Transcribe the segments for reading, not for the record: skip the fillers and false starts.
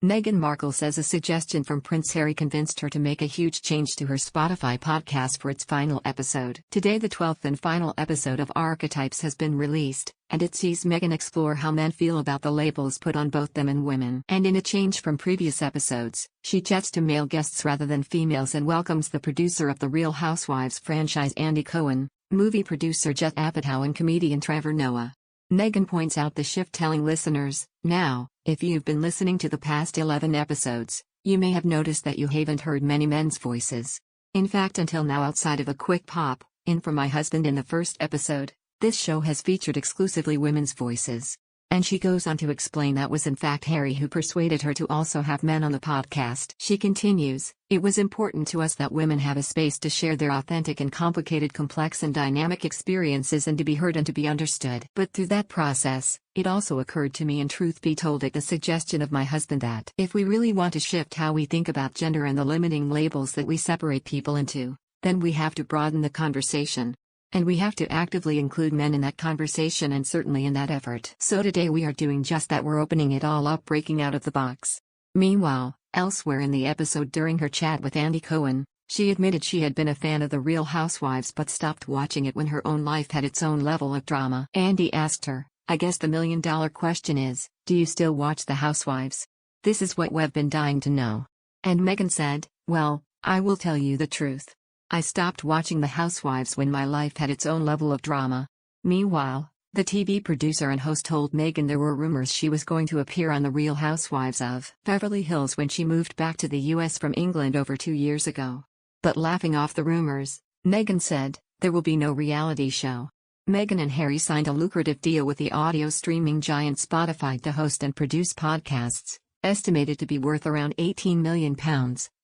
Meghan Markle says a suggestion from Prince Harry convinced her to make a huge change to her Spotify podcast for its final episode. Today, the 12th and final episode of Archetypes has been released, and it sees Meghan explore how men feel about the labels put on both them and women. And in a change from previous episodes, she chats to male guests rather than females and welcomes the producer of the Real Housewives franchise, Andy Cohen, movie producer Judd Apatow, and comedian Trevor Noah. Meghan points out the shift, telling listeners, "Now, if you've been listening to the past 11 episodes, you may have noticed that you haven't heard many men's voices. In fact, until now, outside of a quick pop in for my husband in the first episode, this show has featured exclusively women's voices." And she goes on to explain that was in fact Harry who persuaded her to also have men on the podcast. She continues, "It was important to us that women have a space to share their authentic and complicated, complex and dynamic experiences, and to be heard and to be understood. But through that process, it also occurred to me, and truth be told at the suggestion of my husband, that if we really want to shift how we think about gender and the limiting labels that we separate people into, then we have to broaden the conversation. And we have to actively include men in that conversation, and certainly in that effort. So today we are doing just that. We're opening it all up, breaking out of the box." Meanwhile, elsewhere in the episode, during her chat with Andy Cohen, she admitted she had been a fan of The Real Housewives but stopped watching it when her own life had its own level of drama. Andy asked her, "I guess the million-dollar question is, do you still watch The Housewives? This is what we've been dying to know." And Meghan said, "Well, I will tell you the truth. I stopped watching The Housewives when my life had its own level of drama." Meanwhile, the TV producer and host told Meghan there were rumors she was going to appear on The Real Housewives of Beverly Hills when she moved back to the US from England over 2 years ago. But laughing off the rumors, Meghan said, "There will be no reality show." Meghan and Harry signed a lucrative deal with the audio streaming giant Spotify to host and produce podcasts, estimated to be worth around £18 million,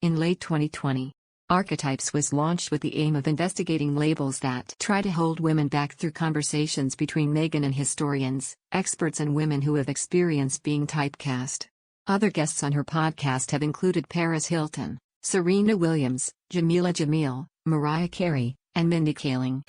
in late 2020. Archetypes was launched with the aim of investigating labels that try to hold women back, through conversations between Meghan and historians, experts and women who have experienced being typecast. Other guests on her podcast have included Paris Hilton, Serena Williams, Jamila Jamil, Mariah Carey, and Mindy Kaling.